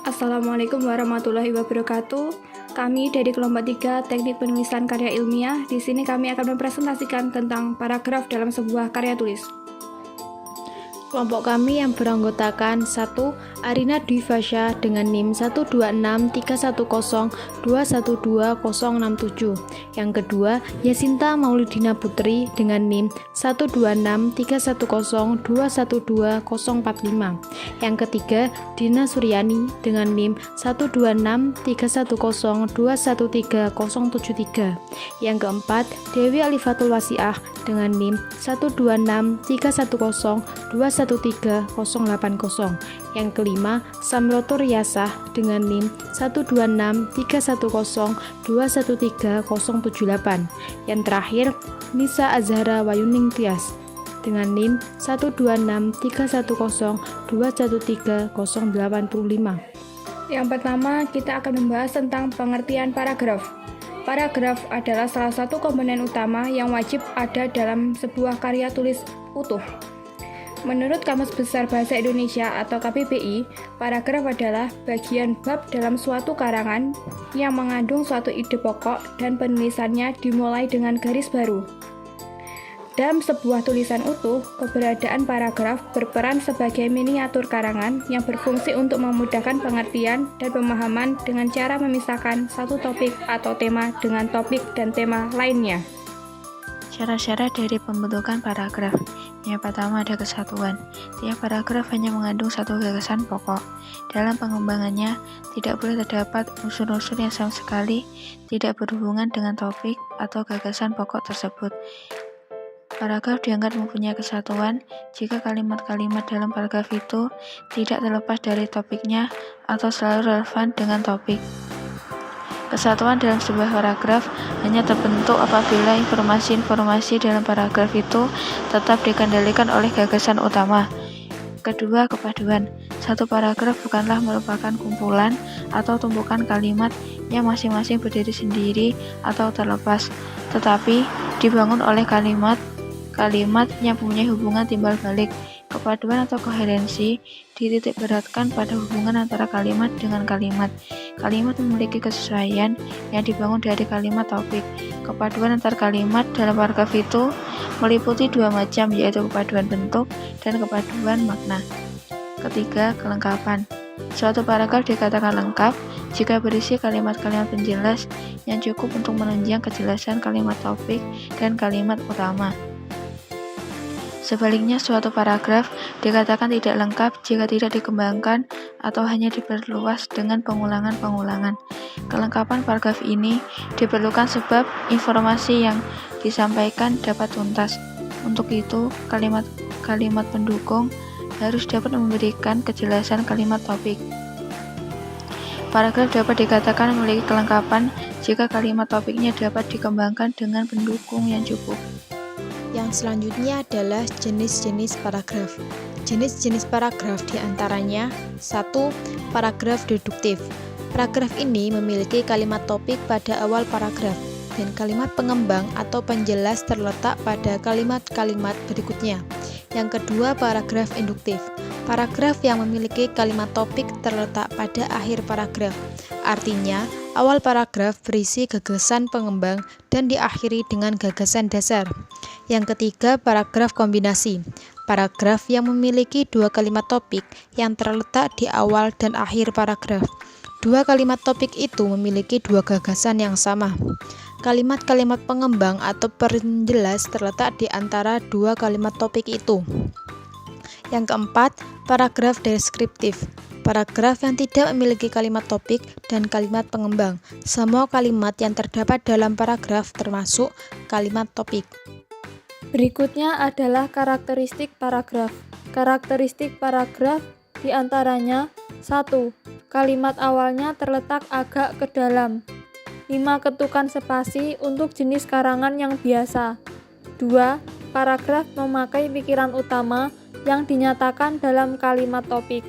Assalamualaikum warahmatullahi wabarakatuh. Kami dari kelompok 3 Teknik Penulisan Karya Ilmiah. Di sini kami akan mempresentasikan tentang paragraf dalam sebuah karya tulis. Kelompok kami yang beranggotakan 1. Arina Dwi Fasya dengan NIM 12631021267. Yang kedua, Yasinta Maulidina Putri dengan NIM 12631021245. Yang ketiga, Dina Suryani dengan NIM 12631021373. Yang keempat, Dewi Alifatul Wasiah dengan NIM 12631021380. Yang kelima, Samrotur Yasah dengan NIM 12631021378. Yang terakhir, Nisa Azhara Wayuning Tias dengan NIM 12631021385. Yang pertama, kita akan membahas tentang pengertian paragraf. Paragraf adalah salah satu komponen utama yang wajib ada dalam sebuah karya tulis utuh. Menurut Kamus Besar Bahasa Indonesia atau KBBI, paragraf adalah bagian bab dalam suatu karangan yang mengandung suatu ide pokok dan penulisannya dimulai dengan garis baru. Dalam sebuah tulisan utuh, keberadaan paragraf berperan sebagai miniatur karangan yang berfungsi untuk memudahkan pengertian dan pemahaman dengan cara memisahkan satu topik atau tema dengan topik dan tema lainnya. Syarat-syarat dari pembentukan paragraf. Yang pertama ada kesatuan. Tiap paragraf hanya mengandung satu gagasan pokok. Dalam pengembangannya, tidak boleh terdapat unsur-unsur yang sama sekali tidak berhubungan dengan topik atau gagasan pokok tersebut. Paragraf dianggap mempunyai kesatuan jika kalimat-kalimat dalam paragraf itu tidak terlepas dari topiknya atau selalu relevan dengan topik. Kesatuan dalam sebuah paragraf hanya terbentuk apabila informasi-informasi dalam paragraf itu tetap dikendalikan oleh gagasan utama. Kedua, kepaduan. Satu paragraf bukanlah merupakan kumpulan atau tumpukan kalimat yang masing-masing berdiri sendiri atau terlepas, tetapi dibangun oleh kalimat yang mempunyai hubungan timbal balik. Kepaduan atau koherensi dititik beratkan pada hubungan antara kalimat dengan kalimat. Kalimat memiliki kesesuaian yang dibangun dari kalimat topik. Kepaduan antar kalimat dalam paragraf itu meliputi dua macam, yaitu kepaduan bentuk dan kepaduan makna. Ketiga, kelengkapan. Suatu paragraf dikatakan lengkap jika berisi kalimat-kalimat penjelas yang cukup untuk menunjang kejelasan kalimat topik dan kalimat utama. Sebaliknya, suatu paragraf dikatakan tidak lengkap jika tidak dikembangkan atau hanya diperluas dengan pengulangan-pengulangan. Kelengkapan paragraf ini diperlukan sebab informasi yang disampaikan dapat tuntas. Untuk itu, kalimat-kalimat pendukung harus dapat memberikan kejelasan kalimat topik. Paragraf dapat dikatakan memiliki kelengkapan jika kalimat topiknya dapat dikembangkan dengan pendukung yang cukup. Yang selanjutnya adalah jenis-jenis paragraf. Jenis-jenis paragraf diantaranya 1. Paragraf deduktif. Paragraf ini memiliki kalimat topik pada awal paragraf dan kalimat pengembang atau penjelas terletak pada kalimat-kalimat berikutnya. Yang kedua, paragraf induktif. Paragraf yang memiliki kalimat topik terletak pada akhir paragraf. Artinya, awal paragraf berisi gagasan pengembang dan diakhiri dengan gagasan dasar. Yang ketiga, paragraf kombinasi. Paragraf yang memiliki dua kalimat topik yang terletak di awal dan akhir paragraf. Dua kalimat topik itu memiliki dua gagasan yang sama. Kalimat-kalimat pengembang atau penjelas terletak di antara dua kalimat topik itu. Yang keempat, paragraf deskriptif. Paragraf yang tidak memiliki kalimat topik dan kalimat pengembang. Semua kalimat yang terdapat dalam paragraf termasuk kalimat topik. Berikutnya adalah karakteristik paragraf. Karakteristik paragraf diantaranya 1. Kalimat awalnya terletak agak ke dalam. 5 ketukan spasi untuk jenis karangan yang biasa. 2. Paragraf memakai pikiran utama yang dinyatakan dalam kalimat topik.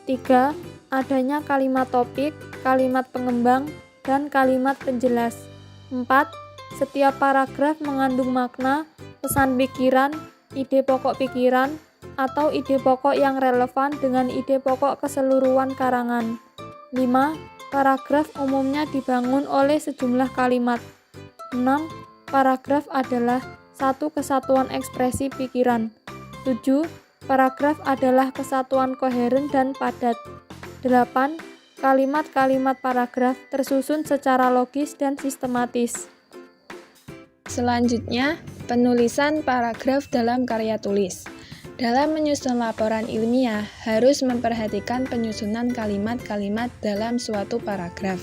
3. Adanya kalimat topik, kalimat pengembang, dan kalimat penjelas. 4. Setiap paragraf mengandung makna, pesan pikiran, ide pokok pikiran, atau ide pokok yang relevan dengan ide pokok keseluruhan karangan. 5. Paragraf umumnya dibangun oleh sejumlah kalimat. 6. Paragraf adalah satu kesatuan ekspresi pikiran. 7. Paragraf adalah kesatuan koheren dan padat. 8. Kalimat-kalimat paragraf tersusun secara logis dan sistematis. Selanjutnya, penulisan paragraf dalam karya tulis. Dalam menyusun laporan ilmiah, harus memperhatikan penyusunan kalimat-kalimat dalam suatu paragraf.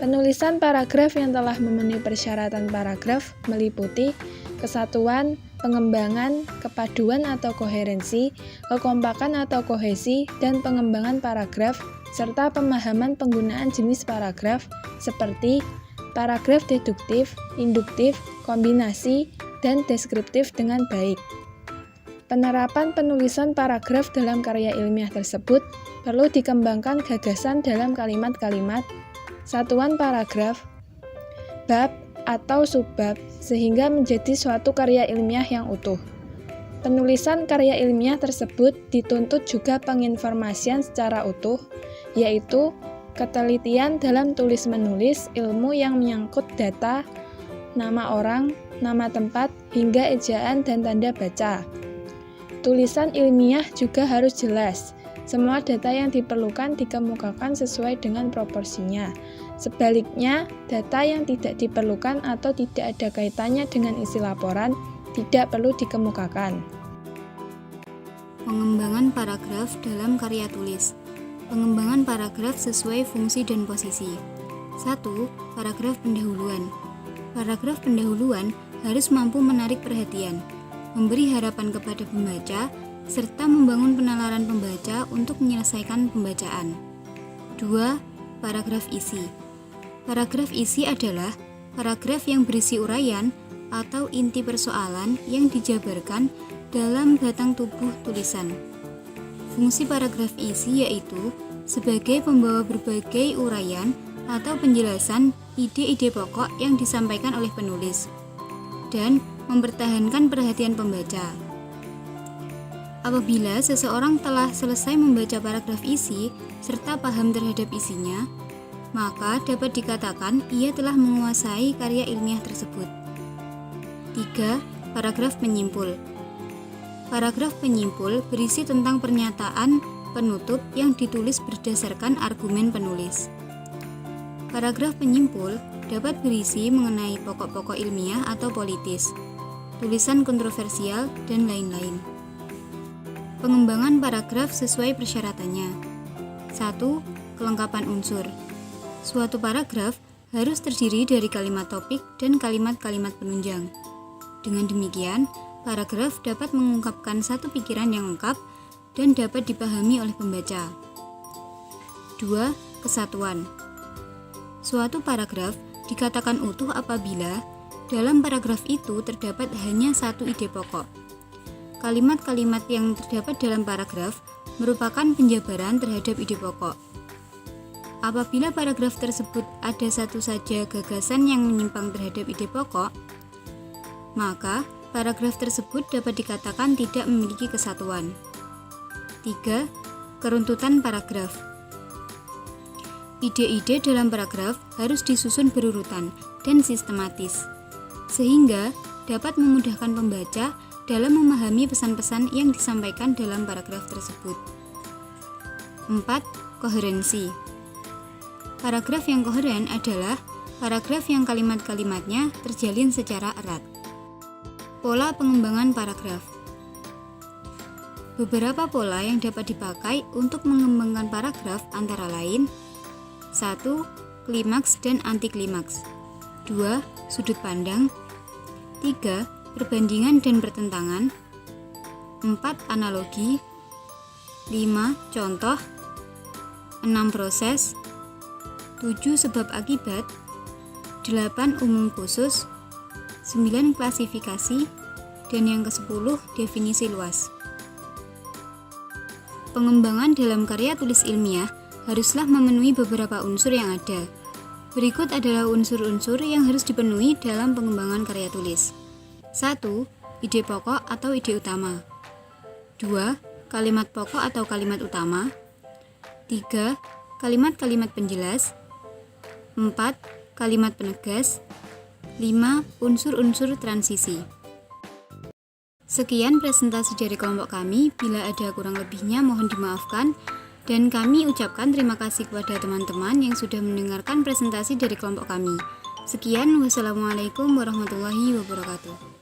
Penulisan paragraf yang telah memenuhi persyaratan paragraf meliputi kesatuan, pengembangan, kepaduan atau koherensi, kekompakan atau kohesi, dan pengembangan paragraf, serta pemahaman penggunaan jenis paragraf seperti paragraf deduktif, induktif, kombinasi, dan deskriptif dengan baik. Penerapan penulisan paragraf dalam karya ilmiah tersebut perlu dikembangkan gagasan dalam kalimat-kalimat, satuan paragraf, bab, atau subbab, sehingga menjadi suatu karya ilmiah yang utuh. Penulisan karya ilmiah tersebut dituntut juga penginformasian secara utuh, yaitu ketelitian dalam tulis-menulis ilmu yang menyangkut data, nama orang, nama tempat, hingga ejaan dan tanda baca. Tulisan ilmiah juga harus jelas. Semua data yang diperlukan dikemukakan sesuai dengan proporsinya. Sebaliknya, data yang tidak diperlukan atau tidak ada kaitannya dengan isi laporan tidak perlu dikemukakan. Pengembangan paragraf dalam karya tulis. Pengembangan paragraf sesuai fungsi dan posisi. 1. Paragraf pendahuluan. Paragraf pendahuluan harus mampu menarik perhatian, memberi harapan kepada pembaca, serta membangun penalaran pembaca untuk menyelesaikan pembacaan. 2. Paragraf isi. Paragraf isi adalah paragraf yang berisi uraian atau inti persoalan yang dijabarkan dalam batang tubuh tulisan. Fungsi paragraf isi yaitu sebagai pembawa berbagai uraian atau penjelasan ide-ide pokok yang disampaikan oleh penulis, dan mempertahankan perhatian pembaca. Apabila seseorang telah selesai membaca paragraf isi serta paham terhadap isinya, maka dapat dikatakan ia telah menguasai karya ilmiah tersebut. 3. Paragraf penyimpul. Paragraf penyimpul berisi tentang pernyataan penutup yang ditulis berdasarkan argumen penulis. Paragraf penyimpul dapat berisi mengenai pokok-pokok ilmiah atau politis, tulisan kontroversial, dan lain-lain. Pengembangan paragraf sesuai persyaratannya. 1. Kelengkapan unsur. Suatu paragraf harus terdiri dari kalimat topik dan kalimat-kalimat penunjang. Dengan demikian, paragraf dapat mengungkapkan satu pikiran yang lengkap dan dapat dipahami oleh pembaca. 2. Kesatuan. Suatu paragraf dikatakan utuh apabila dalam paragraf itu terdapat hanya satu ide pokok. Kalimat-kalimat yang terdapat dalam paragraf merupakan penjabaran terhadap ide pokok. Apabila paragraf tersebut ada satu saja gagasan yang menyimpang terhadap ide pokok, maka paragraf tersebut dapat dikatakan tidak memiliki kesatuan. 3. Keruntutan paragraf. Ide-ide dalam paragraf harus disusun berurutan dan sistematis, sehingga dapat memudahkan pembaca dalam memahami pesan-pesan yang disampaikan dalam paragraf tersebut. 4. Koherensi. Paragraf yang koheren adalah paragraf yang kalimat-kalimatnya terjalin secara erat. Pola pengembangan paragraf. Beberapa pola yang dapat dipakai untuk mengembangkan paragraf antara lain: 1. Klimaks dan antiklimaks. 2. Sudut pandang. 3. Perbandingan dan pertentangan. 4. Analogi. 5. Contoh. 6. Proses. 7. Sebab akibat. 8. Umum khusus. 9. Klasifikasi. Dan yang ke-10, definisi luas. Pengembangan dalam karya tulis ilmiah haruslah memenuhi beberapa unsur yang ada. Berikut adalah unsur-unsur yang harus dipenuhi dalam pengembangan karya tulis. 1. Ide pokok atau ide utama. 2. Kalimat pokok atau kalimat utama. 3. kalimat-kalimat penjelas. 4. Kalimat penegas. 5. Unsur-unsur transisi. Sekian presentasi dari kelompok kami. Bila ada kurang lebihnya mohon dimaafkan. Dan kami ucapkan terima kasih kepada teman-teman yang sudah mendengarkan presentasi dari kelompok kami. Sekian, wassalamualaikum warahmatullahi wabarakatuh.